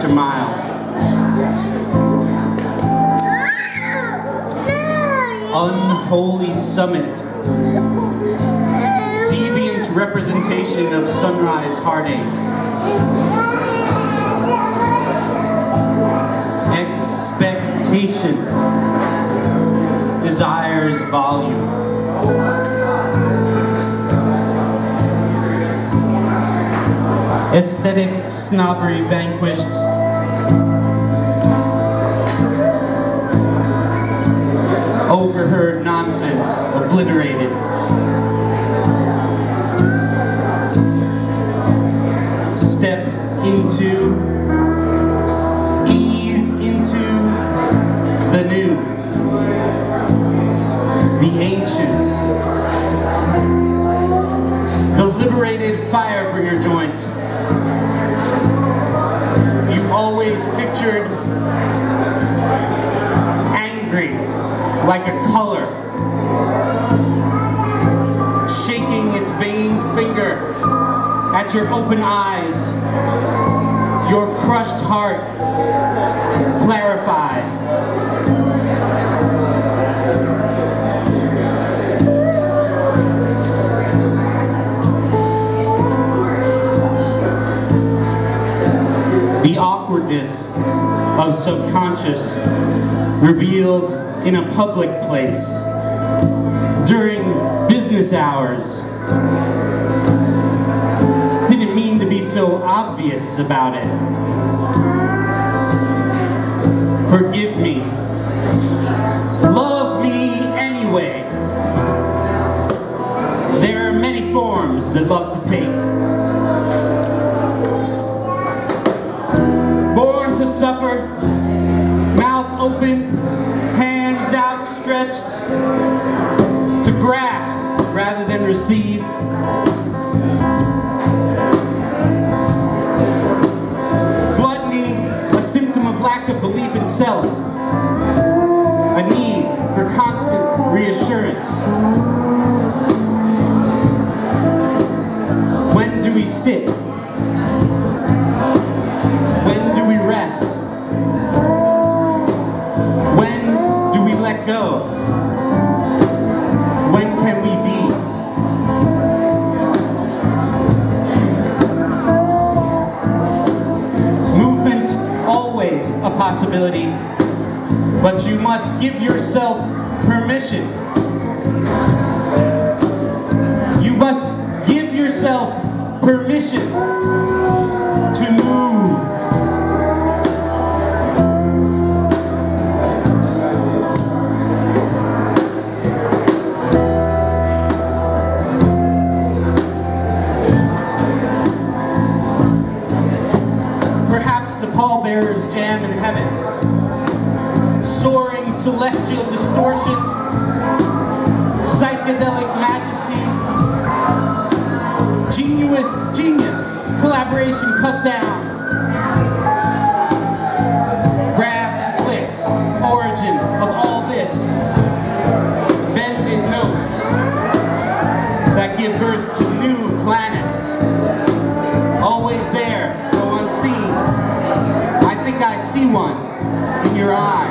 after miles. Unholy summit. Deviant representation of sunrise heartache. Expectation. Desire's volume. Aesthetic snobbery vanquished. Overheard nonsense obliterated. Step into, ease into the new, the ancient, the liberated firebringer joint. You've always pictured angry, like a color, shaking its veined finger at your open eyes, your crushed heart clarified. The awkwardness of subconscious revealed in a public place during business hours. Didn't mean to be so obvious about it. Forgive me. Love me anyway. There are many forms that love to take. Born to suffer, mouth open, hands outstretched, to grasp rather than receive. Gluttony, a symptom of lack of belief in self, a need for constant reassurance. When do we sit? When do we rest? When do we let go? When can we be? Movement, always a possibility, but you must give yourself permission. You must give yourself permission to move. Pallbearers jam in heaven. Soaring celestial distortion, psychedelic majesty, genius, collaboration cut down. Brass bliss, origin of all this. Bended notes that give birth to new planets. Always there, though unseen. I see one in your eye.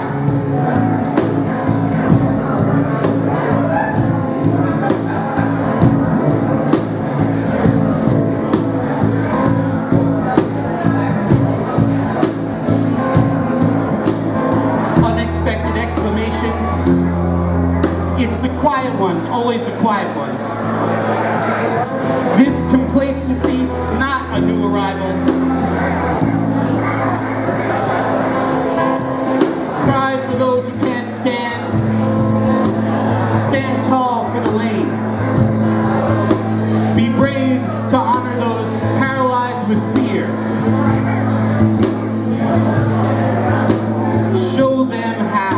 Unexpected exclamation. It's the quiet ones, always the quiet ones. This complacency, not a new arrival. For those who can't stand, stand tall for the lane. Be brave to honor those paralyzed with fear. Show them how.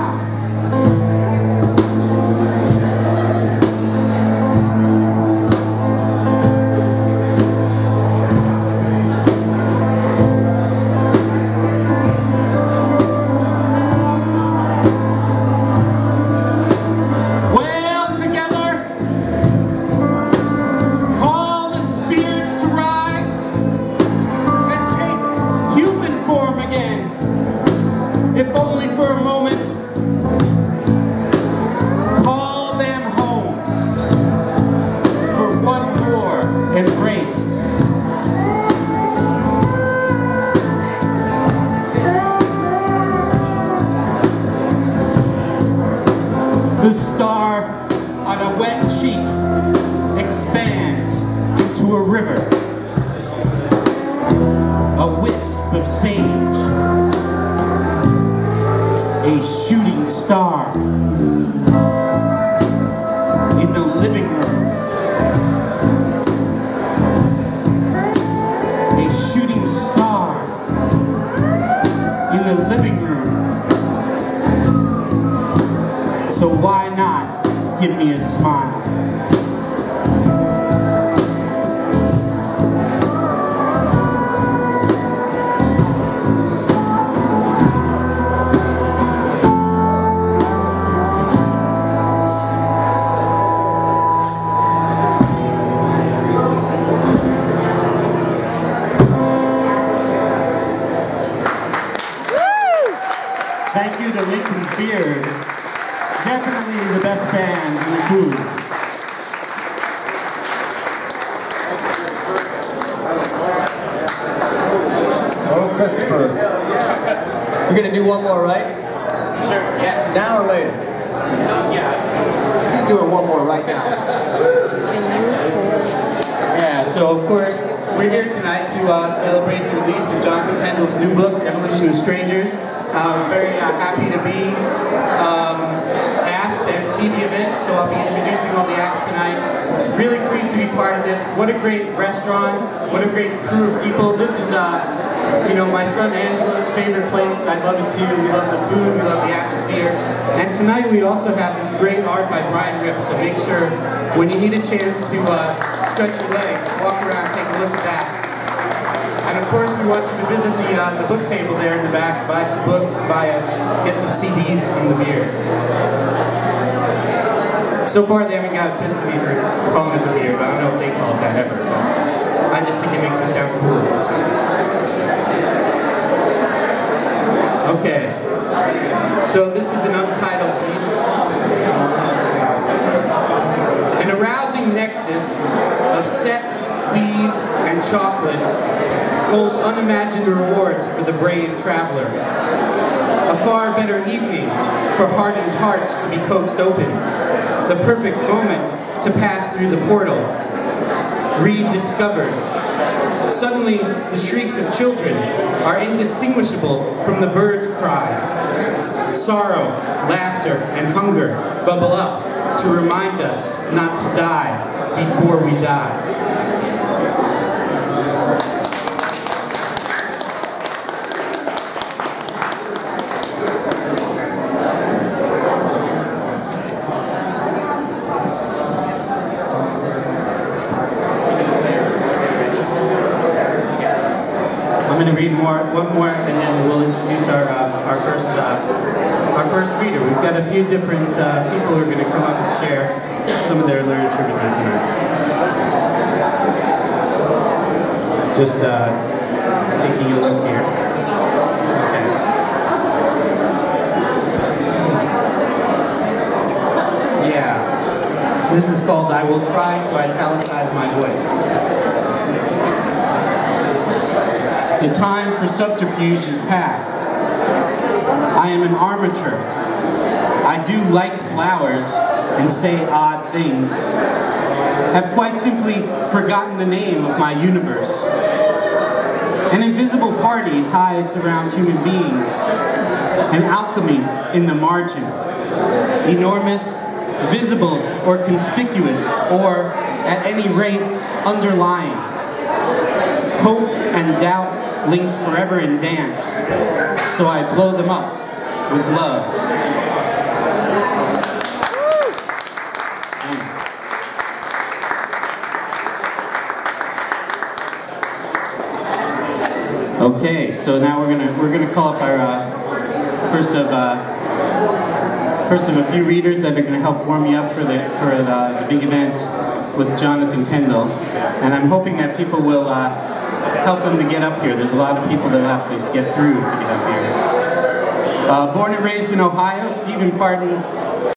on a wet cheek expands into a river. A wisp of sage, a shooting star in the living room. A shooting star in the living room. So why not give me a smile? Thank you to Lincoln's Beard. Definitely the best band in the booth. Oh, Christopher. You're going to do one more, right? Sure, yes. Now or later? Yeah. He's doing one more right now. Yeah, so of course, we're here tonight to celebrate the release of Jonathan Kendall's new book, Evolution of Strangers. I was very happy to be asked to see the event, so I'll be introducing all the acts tonight. Really pleased to be part of this. What a great restaurant, what a great crew of people. This is, you know, my son Angela's favorite place. I love it too. We love the food, we love the atmosphere. And tonight we also have this great art by Brian Ripp, so make sure when you need a chance to stretch your legs, walk around, take a look at that. And of course, we want you to visit the book table there in the back, buy some books, get some CDs from the beer. So far, they haven't got pissed at me for calling it the beer, but I don't know if they call it that ever. I just think it makes me sound cool. Okay, so this is an untitled piece. An arousing nexus of sex, weed, and chocolate holds unimagined rewards for the brave traveler. A far better evening for hardened hearts to be coaxed open. The perfect moment to pass through the portal. Rediscovered. Suddenly, the shrieks of children are indistinguishable from the bird's cry. Sorrow, laughter, and hunger bubble up to remind us not to die before we die. I'm going to read one more, and then we'll introduce our first reader. We've got a few different people who are going to come up and share some of their literature with us tonight. Just taking a look here. Okay. Yeah. This is called "I Will Try to Italicize My Voice." The time for subterfuge is past. I am an armature. I do like flowers and say odd things. Have quite simply forgotten the name of my universe. An invisible party hides around human beings. An alchemy in the margin. Enormous, visible, or conspicuous, or at any rate, underlying. Hope and doubt linked forever in dance, so I blow them up with love. Okay, so now we're gonna call up our first of a few readers that are gonna help warm you up for the big event with Jonathan Kendall, and I'm hoping that people will help them to get up here. There's a lot of people that have to get through to get up here. Born and raised in Ohio, Stephen Parton